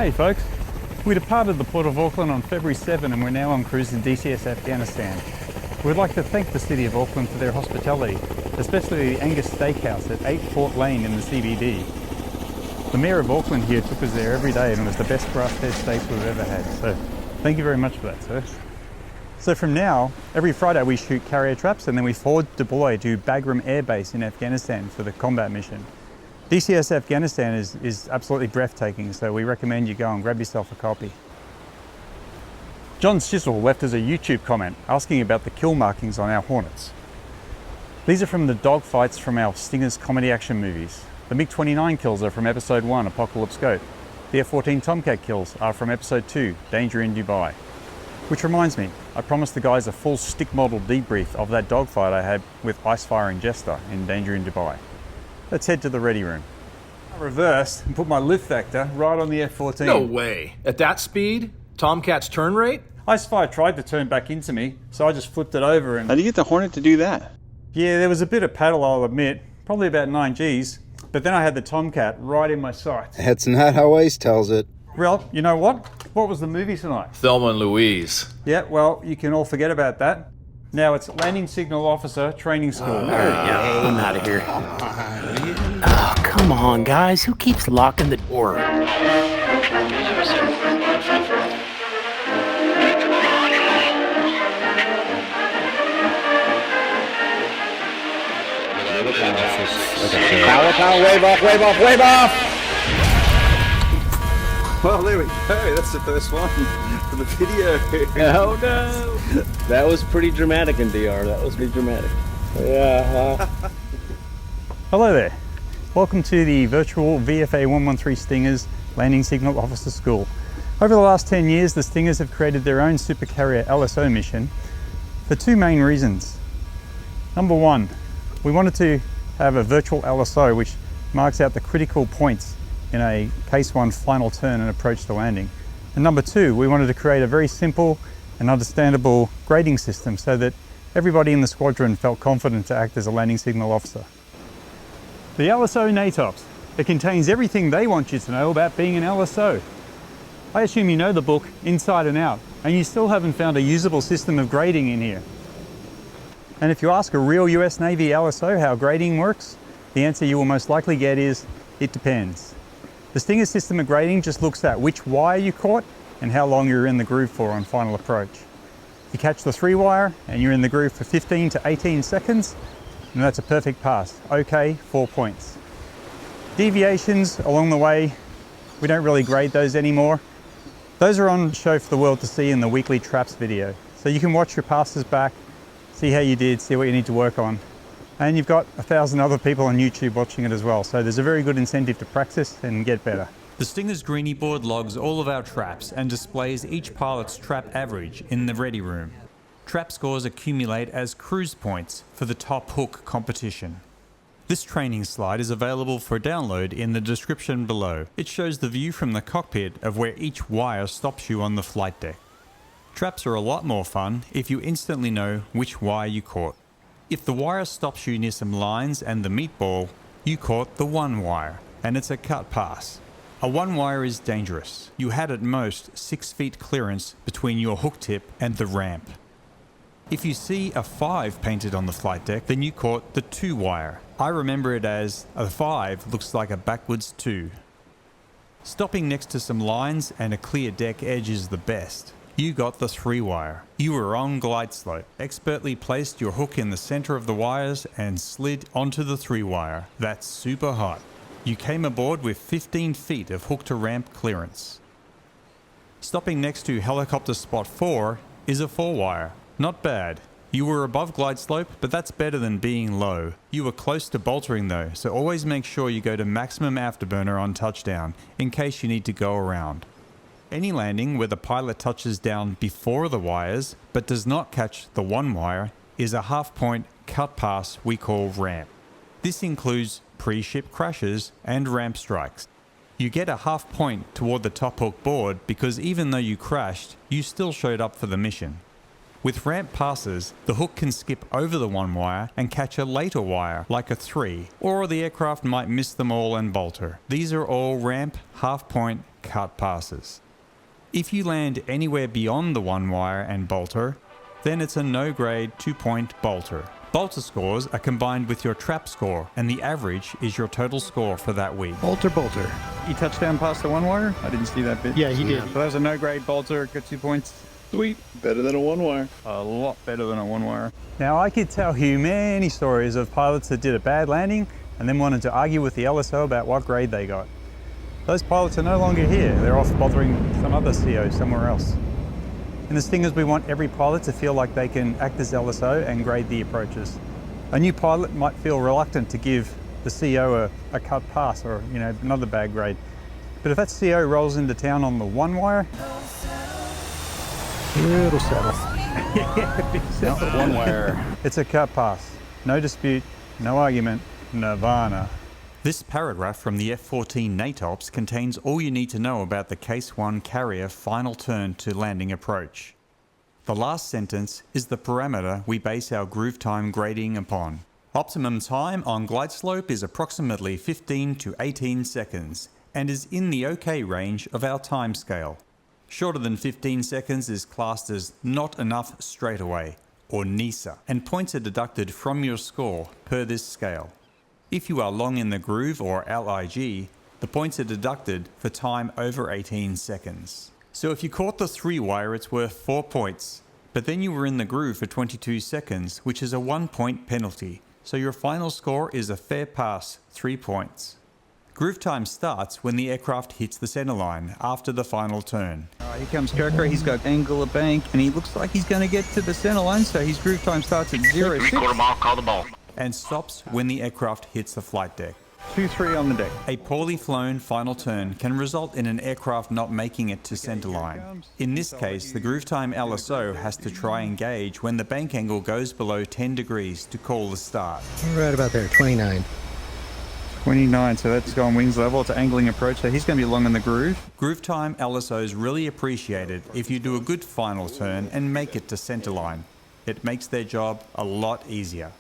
Hey folks, we departed the Port of Auckland on February 7 and we're now on cruise to DCS Afghanistan. We'd like to thank the City of Auckland for their hospitality, especially the Angus Steakhouse at 8 Fort Lane in the CBD. The Mayor of Auckland here took us there every day and it was the best grass-fed steaks we've ever had, so thank you very much for that, sir. So from now, every Friday we shoot carrier traps and then we forward deploy to Bagram Air Base in Afghanistan for the combat mission. DCS Afghanistan is absolutely breathtaking, so we recommend you go and grab yourself a copy. John Sissel left us a YouTube comment asking about the kill markings on our Hornets. These are from the dogfights from our Stingers comedy action movies. The MiG-29 kills are from Episode 1, Apocalypse Goat. The F-14 Tomcat kills are from Episode 2, Danger in Dubai. Which reminds me, I promised the guys a full stick model debrief of that dogfight I had with Icefire and Jester in Danger in Dubai. Let's head to the ready room. I reversed and put my lift vector right on the F-14. No way. At that speed? Tomcat's turn rate? Icefire tried to turn back into me, so I just flipped it over and... How do you get the Hornet to do that? Yeah, there was a bit of paddle, I'll admit. Probably about 9 Gs. But then I had the Tomcat right in my sights. That's not how Ace tells it. Well, you know what? What was the movie tonight? Thelma and Louise. Yeah, well, you can all forget about that. Now it's Landing Signal Officer Training School. Yeah, I'm out of here. Oh, come on, guys. Who keeps locking the door? Power, wave off, wave off, wave off! Well, there we go. That's the first one for the video. Oh, no. That was pretty dramatic in DR. That was pretty dramatic. Yeah. Hello there. Welcome to the virtual VFA 113 Stingers Landing Signal Officer School. Over the last 10 years, the Stingers have created their own Supercarrier LSO mission for two main reasons. Number one, we wanted to have a virtual LSO which marks out the critical points in a Case 1 final turn and approach to landing. And number two, we wanted to create a very simple and understandable grading system so that everybody in the squadron felt confident to act as a landing signal officer. The LSO NATOPS. It contains everything they want you to know about being an LSO. I assume you know the book inside and out, and you still haven't found a usable system of grading in here. And if you ask a real US Navy LSO how grading works, the answer you will most likely get is, it depends. The Stinger system of grading just looks at which wire you caught and how long you're in the groove for on final approach. You catch the 3 wire and you're in the groove for 15 to 18 seconds, and that's a perfect pass. Okay, 4 points. Deviations along the way, we don't really grade those anymore. Those are on show for the world to see in the weekly TRAPZ video. So you can watch your passes back, see how you did, see what you need to work on. And you've got 1,000 other people on YouTube watching it as well, so there's a very good incentive to practice and get better. The Stinger's GREENIE board logs all of our traps and displays each pilot's trap average in the ready room. Trap scores accumulate as cruise points for the top hook competition. This training slide is available for download in the description below. It shows the view from the cockpit of where each wire stops you on the flight deck. Traps are a lot more fun if you instantly know which wire you caught. If the wire stops you near some lines and the meatball, you caught the 1 wire, and it's a cut pass. A 1 wire is dangerous. You had at most 6 feet clearance between your hook tip and the ramp. If you see a 5 painted on the flight deck, then you caught the 2 wire. I remember it as a 5 looks like a backwards 2. Stopping next to some lines and a clear deck edge is the best. You got the 3 wire. You were on glide slope, expertly placed your hook in the center of the wires and slid onto the 3 wire. That's super hot. You came aboard with 15 feet of hook to ramp clearance. Stopping next to helicopter spot 4 is a 4 wire. Not bad. You were above glide slope, but that's better than being low. You were close to boltering though, so always make sure you go to maximum afterburner on touchdown in case you need to go around. Any landing where the pilot touches down before the wires but does not catch the 1 wire is a half-point cut pass we call ramp. This includes pre-ship crashes and ramp strikes. You get a half point toward the top hook board because even though you crashed, you still showed up for the mission. With ramp passes, the hook can skip over the 1 wire and catch a later wire like a 3, or the aircraft might miss them all and bolter. These are all ramp, half point, cut passes. If you land anywhere beyond the 1 wire and bolter, then it's a no-grade 2-point bolter. Bolter scores are combined with your trap score, and the average is your total score for that week. Bolter. He touched down past the 1 wire? I didn't see that bit. Yeah, he did. So that was a no-grade bolter, got 2 points. Sweet. Better than a 1 wire. A lot better than a 1 wire. Now I could tell you many stories of pilots that did a bad landing and then wanted to argue with the LSO about what grade they got. Those pilots are no longer here. They're off bothering some other CO somewhere else. In the Stingers, we want every pilot to feel like they can act as LSO and grade the approaches. A new pilot might feel reluctant to give the CO a cut pass or another bad grade. But if that CO rolls into town on the 1 wire, It'll settle. No, 1 wire. it's a cut pass. No dispute, no argument, nirvana. This paragraph from the F-14 NATOPS contains all you need to know about the Case 1 carrier final turn to landing approach. The last sentence is the parameter we base our groove time grading upon. Optimum time on glide slope is approximately 15 to 18 seconds and is in the OK range of our time scale. Shorter than 15 seconds is classed as not enough straightaway, or NISA, and points are deducted from your score per this scale. If you are long in the groove or LIG, the points are deducted for time over 18 seconds. So if you caught the 3 wire, it's worth 4 points, but then you were in the groove for 22 seconds, which is a 1-point penalty. So your final score is a fair pass, 3 points. Groove time starts when the aircraft hits the centerline after the final turn. Here comes KIRKA, he's got angle of bank, and he looks like he's going to get to the centerline, so his groove time starts at 0.6. 3/4 mile, call the ball. And stops when the aircraft hits the flight deck. 2-3 on the deck. A poorly flown final turn can result in an aircraft not making it to centerline. In this case, the groove time LSO has to try and gauge when the bank angle goes below 10 degrees to call the start. Right about there, 29. 29, so that's gone wings level, it's an angling approach, so he's going to be long in the groove. Groove time LSOs really appreciated if you do a good final turn and make it to centerline. It makes their job a lot easier.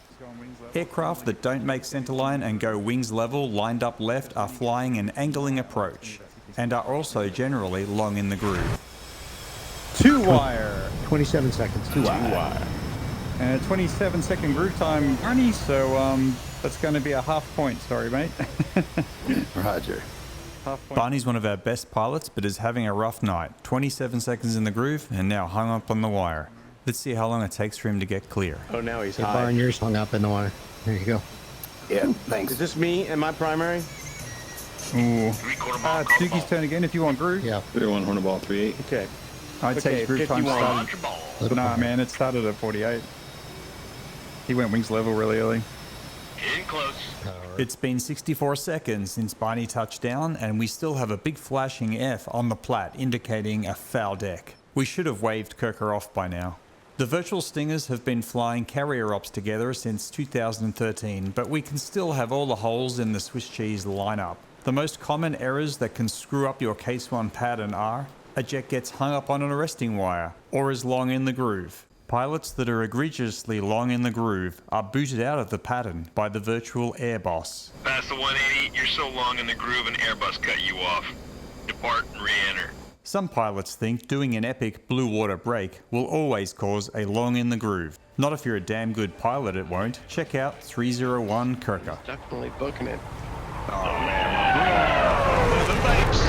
Aircraft that don't make centerline and go wings level lined up left are flying an angling approach and are also generally long in the groove. 2 wire. 27 seconds. 2 wire. And a 27-second groove time, Arnie, so that's going to be a half point. Sorry, mate. Roger. Barney's one of our best pilots, but is having a rough night. 27 seconds in the groove and now hung up on the wire. Let's see how long it takes for him to get clear. Oh, now he's Hey, high. Barn, yours hung up in the wire. There you go. Yeah, thanks. Is this me and my primary? Ooh. 3/4 mile, call the Tuki's ball. turn again if you want groove. Yeah. 3-1 horn ball 3-8. Okay. I'd say groove time 51. started. Launch your ball. Little Nah, bit. man, it started at 48. He went wings level really early. In close. It's been 64 seconds since Barney touched down, and we still have a big flashing F on the PLAT indicating a foul deck. We should have waved KIRKA off by now. The virtual Stingers have been flying carrier ops together since 2013, but we can still have all the holes in the Swiss cheese lineup. The most common errors that can screw up your Case 1 pattern are: a jet gets hung up on an arresting wire, or is long in the groove. Pilots that are egregiously long in the groove are booted out of the pattern by the virtual air boss. Past the 180, you're so long in the groove an Airbus cut you off. Depart and re-enter. Some pilots think doing an epic blue water break will always cause a long in the groove. Not if you're a damn good pilot, it won't. Check out 301 KIRKA. Definitely booking it. Oh, the banks.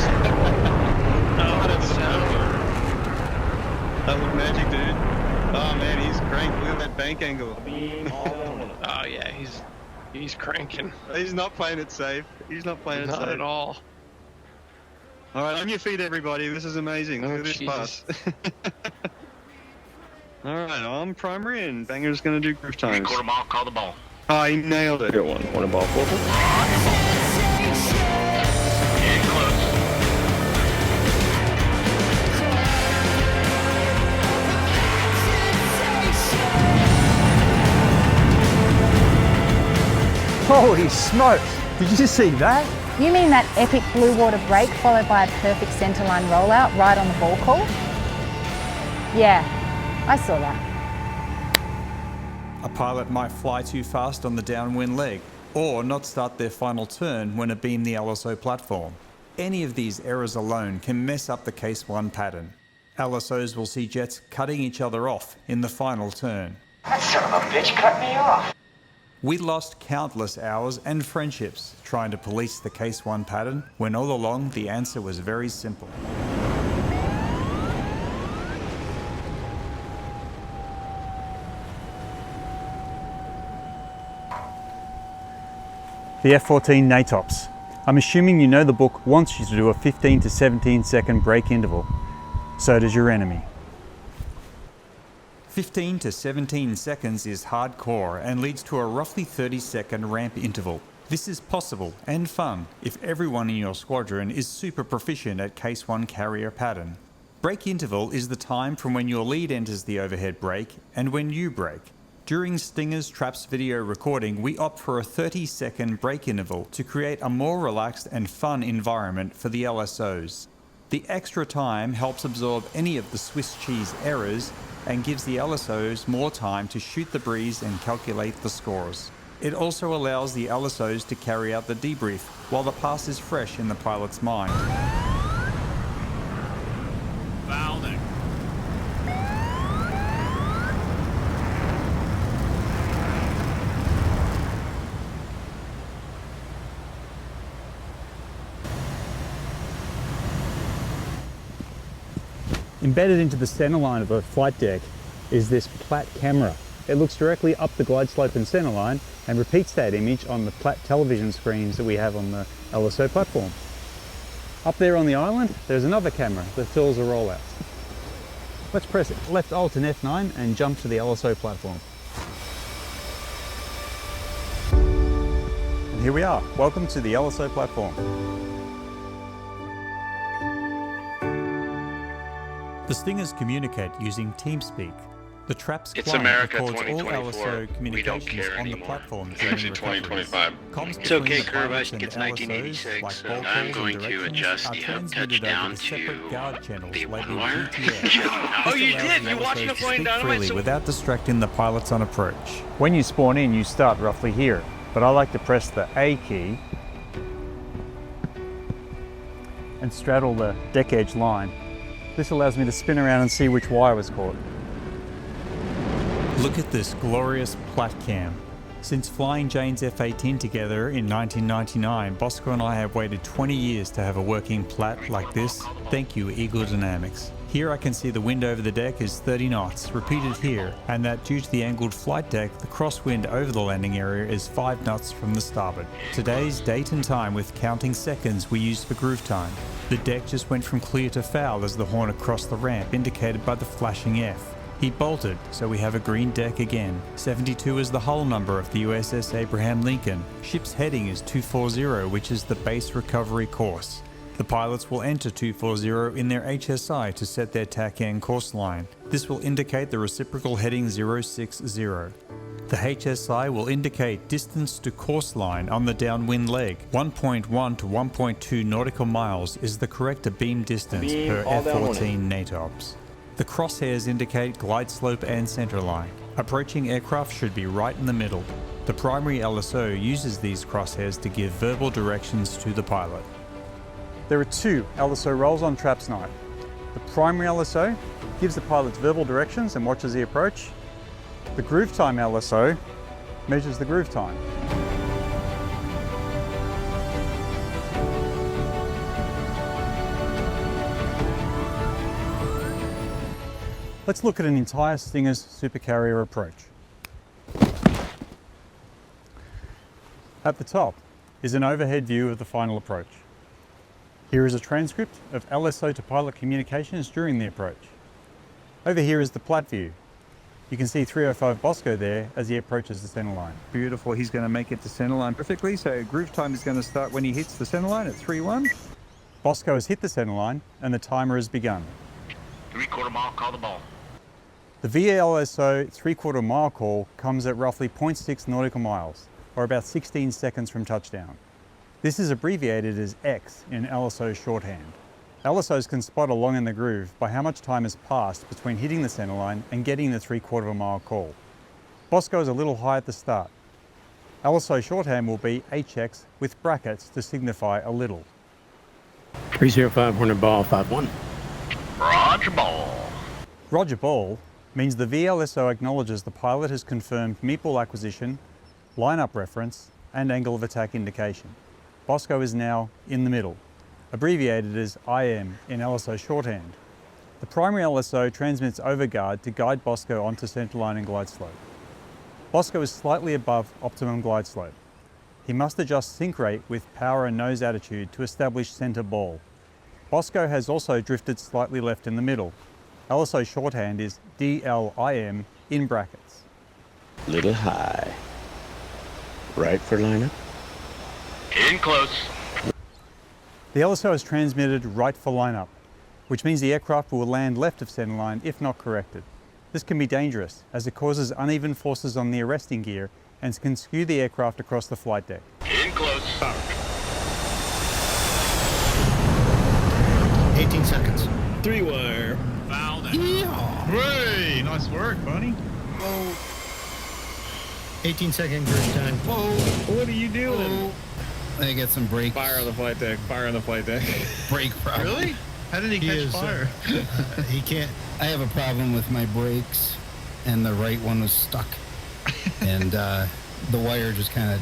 Oh, that's That was magic, dude. Oh man, he's cranked. Look at that bank angle. Oh yeah, he's cranking. He's not playing it safe. He's not playing it safe. Not at all. All right, on your feet, everybody. This is amazing. Look Oh, at this Jesus. pass. All right, I'm primary and Banger's going to do groove times. 3/4 mile, call the ball. Oh, he nailed it. Here, one ball forward. In close. Holy smokes! Did you just see that? You mean that epic blue water break followed by a perfect centerline rollout right on the ball call? Yeah, I saw that. A pilot might fly too fast on the downwind leg, or not start their final turn when it beamed the LSO platform. Any of these errors alone can mess up the Case 1 pattern. LSOs will see jets cutting each other off in the final turn. That son of a bitch cut me off. We lost countless hours and friendships trying to police the Case 1 pattern when all along the answer was very simple. The F-14 NATOPS. I'm assuming you know the book wants you to do a 15 to 17 second break interval. So does your enemy. 15 to 17 seconds is hardcore and leads to a roughly 30-second ramp interval. This is possible and fun if everyone in your squadron is super proficient at Case 1 carrier pattern. Break interval is the time from when your lead enters the overhead brake and when you brake. During Stinger's TRAPZ video recording, we opt for a 30-second break interval to create a more relaxed and fun environment for the LSOs. The extra time helps absorb any of the Swiss cheese errors and gives the LSOs more time to shoot the breeze and calculate the scores. It also allows the LSOs to carry out the debrief while the pass is fresh in the pilot's mind. Valdic. Embedded into the centerline of the flight deck is this PLAT camera. It looks directly up the glide slope and centerline and repeats that image on the PLAT television screens that we have on the LSO platform. Up there on the island, there's another camera that fills the rollouts. Let's press left Alt and F9 and jump to the LSO platform. And here we are. Welcome to the LSO platform. The Stingers communicate using TEAMSPEAK. The TRAPZ It's client America records all 2024. LSO We don't communications care on the anymore. platform It's during actually recoveries. 2025. Comms It's between okay, the Kirby. pilots and It's LSOs, 1986, like so ball I'm calls going and to directions, adjust are the transmitted touchdown over the separate to guard channels the labeled wire. DTS. Oh, you This did? allows You the watching LSOs it to flying speak dynamite? freely So without distracting the pilots on approach. When you spawn in, you start roughly here, but I like to press the A key and straddle the deck edge line. This allows me to spin around and see which wire was caught. Look at this glorious PLAT cam. Since flying Jane's F-18 together in 1999, Bosco and I have waited 20 years to have a working PLAT like this. Thank you, Eagle Dynamics. Here I can see the wind over the deck is 30 knots, repeated here, and that due to the angled flight deck, the crosswind over the landing area is 5 knots from the starboard. Today's date and time with counting seconds we use for groove time. The deck just went from clear to foul as the Hornet crossed the ramp, indicated by the flashing F. He bolted, so we have a green deck again. 72 is the hull number of the USS Abraham Lincoln. Ship's heading is 240, which is the base recovery course. The pilots will enter 240 in their HSI to set their TACAN course line. This will indicate the reciprocal heading 060. The HSI will indicate distance to course line on the downwind leg. 1.1 to 1.2 nautical miles is the correct beam distance per F-14 NATOPS. The crosshairs indicate glide slope and centerline. Approaching aircraft should be right in the middle. The primary LSO uses these crosshairs to give verbal directions to the pilot. There are two LSO roles on TRAPZ night. The primary LSO gives the pilots verbal directions and watches the approach. The groove time LSO measures the groove time. Let's look at an entire Stinger's supercarrier approach. At the top is an overhead view of the final approach. Here is a transcript of LSO to pilot communications during the approach. Over here is the PLAT view. You can see 305 Bosco there as he approaches the centerline. Beautiful, he's going to make it to centerline perfectly, so groove time is going to start when he hits the centerline at 3-1. Bosco has hit the centerline and the timer has begun. 3/4 mile, call the ball. The VLSO 3/4 mile call comes at roughly 0.6 nautical miles, or about 16 seconds from touchdown. This is abbreviated as X in LSO shorthand. LSOs can spot along in the groove by how much time has passed between hitting the centerline and getting the 3/4 mile call. Bosco is a little high at the start. LSO shorthand will be HX with brackets to signify a little. 305 Hornet Ball 51. Roger ball. Roger ball means the VLSO acknowledges the pilot has confirmed meatball acquisition, lineup reference, and angle of attack indication. Bosco is now in the middle, abbreviated as IM in LSO shorthand. The primary LSO transmits overguard to guide Bosco onto centerline and glide slope. Bosco is slightly above optimum glide slope. He must adjust sync rate with power and nose attitude to establish center ball. Bosco has also drifted slightly left in the middle. LSO shorthand is DLIM in brackets. Little high. Right for lineup. In close. The LSO has transmitted right for lineup, which means the aircraft will land left of centerline if not corrected. This can be dangerous as it causes uneven forces on the arresting gear and can skew the aircraft across the flight deck. In close. 18 seconds. 3-wire. Hey, nice work, buddy. 18-second cruise time. Whoa, what are you doing? I get some brake. Fire on the flight deck. Fire on the flight deck. Brake problem. Really? How did he catch fire? He can't. I have a problem with my brakes, and the right one was stuck, and the wire just kind of.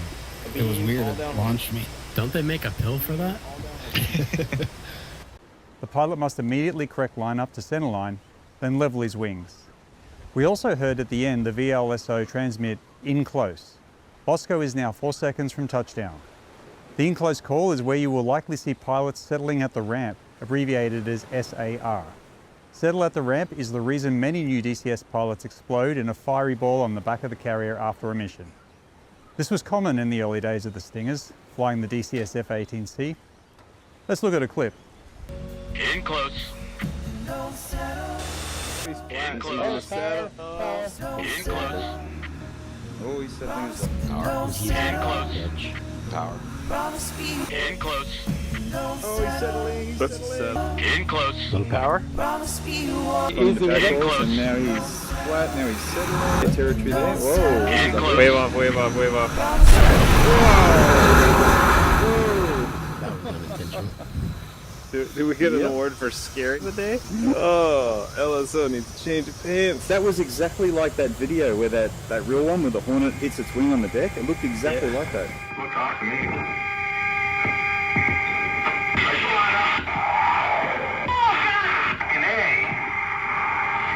It was weird. It launched me. Don't they make a pill for that? The pilot must immediately correct lineup to centerline, then level his wings. We also heard at the end the VLSO transmit in close. Bosco is now 4 seconds from touchdown. The in close call is where you will likely see pilots settling at the ramp, abbreviated as SAR. Settle at the ramp is the reason many new DCS pilots explode in a fiery ball on the back of the carrier after a mission. This was common in the early days of the Stingers, flying the DCS F-18C. Let's look at a clip. In close. In close. In close. Oh, he said things like power. In close. Power. In close. Oh, he's settling. That's settle. In close. Little power. On the pedals, and now he's flat. Now he's settling. Territory there. Whoa. In close. Wave off, wave off, wave off. That was unintentional. Did we get an award for scaring the day? Oh, LSO needs to change of pants. That was exactly like that video where that real one where the Hornet hits its wing on the deck. It looked exactly like that. Look off me.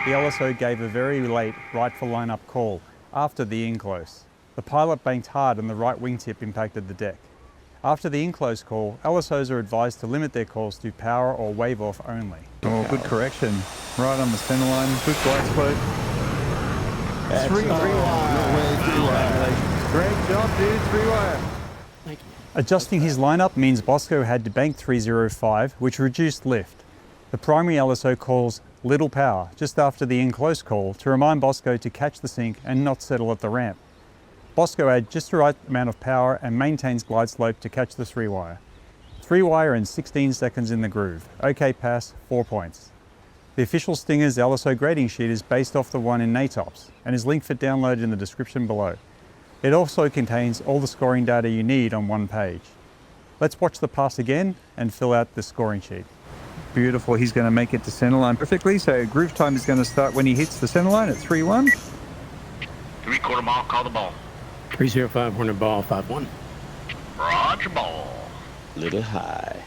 The LSO gave a very late right for lineup call after the in-close. The pilot banked hard and the right wingtip impacted the deck. After the in-close call, LSOs are advised to limit their calls to power or wave off only. Oh, good correction. Right on the center line, good glide slope. Three wire. Great job, dude, 3-wire. Adjusting his lineup means Bosco had to bank 305, which reduced lift. The primary LSO calls little power just after the in-close call to remind Bosco to catch the sink and not settle at the ramp. Bosco had just the right amount of power and maintains glide slope to catch the 3-wire. 3-wire and 16 seconds in the groove. Okay pass, 4 points. The official Stinger's LSO grading sheet is based off the one in NATOPS and is linked for download in the description below. It also contains all the scoring data you need on one page. Let's watch the pass again and fill out the scoring sheet. Beautiful, he's going to make it to centerline perfectly, so groove time is going to start when he hits the centerline at 3-1. 3/4 mile, call the ball. 305 Hornet Ball 51. Roger ball. Little high.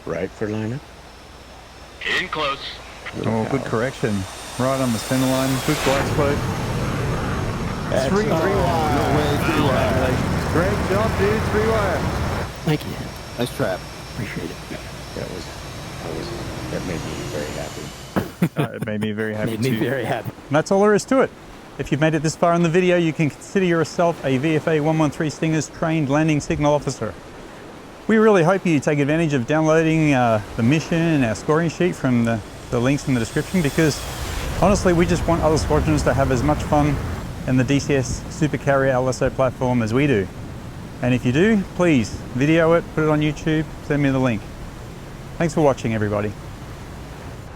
Right for lineup. In close. Oh, good correction. Right on the centerline, good glide slope. 3-wire. Great job, dude, 3-wire. Thank you. Nice trap. Appreciate it. That made me very happy. It made me very happy Made me too. very happy. And that's all there is to it. If you've made it this far in the video, you can consider yourself a VFA 113 Stingers trained landing signal officer. We really hope you take advantage of downloading the mission and our scoring sheet from the links in the description, because honestly, we just want other squadrons to have as much fun in the DCS Supercarrier LSO platform as we do. And if you do, please video it, put it on YouTube, send me the link. Thanks for watching, everybody.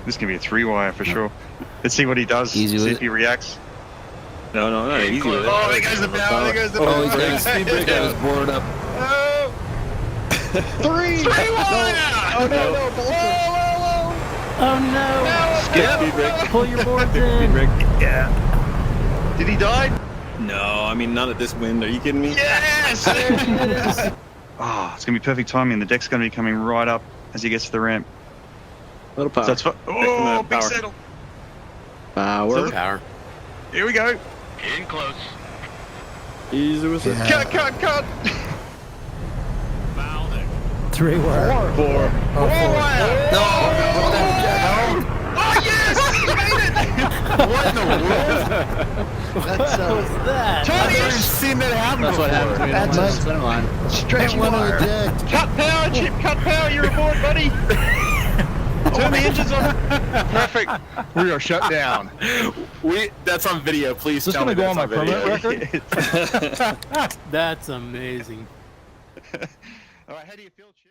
This is going to be a 3-wire for sure. Let's see what he does, see if he reacts. No, easy with it. Oh, there goes the power, there goes the power. Oh, he's got his speed breaker. I was bored up. Oh! Three wire! Oh no! Whoa! Oh no! Skip speed rig. Pull your boards in. Speed rig. Yeah. Did he die? No, I mean not at this wind. Are you kidding me? Yes! Oh, it's gonna be perfect timing. The deck's gonna be coming right up as he gets to the ramp. Little power. So it's oh, big settle. Power. Power. Here we go. In close. Easy with it. Cut! 3 wire. 4. Oh, No! Oh, yes! You made it! What in the world? That's What was that? Tony! I've never seen that happen That's before. what happens when you don't That's run the center line. Stretch one on the wire. deck. Cut power, Chip! Cut power! You're aboard, buddy! Turn the engines on. Perfect. We are shut down. That's on video. Please Is this tell me gonna go that's on my video. permit record? That's amazing. All right, how do you feel, Chip?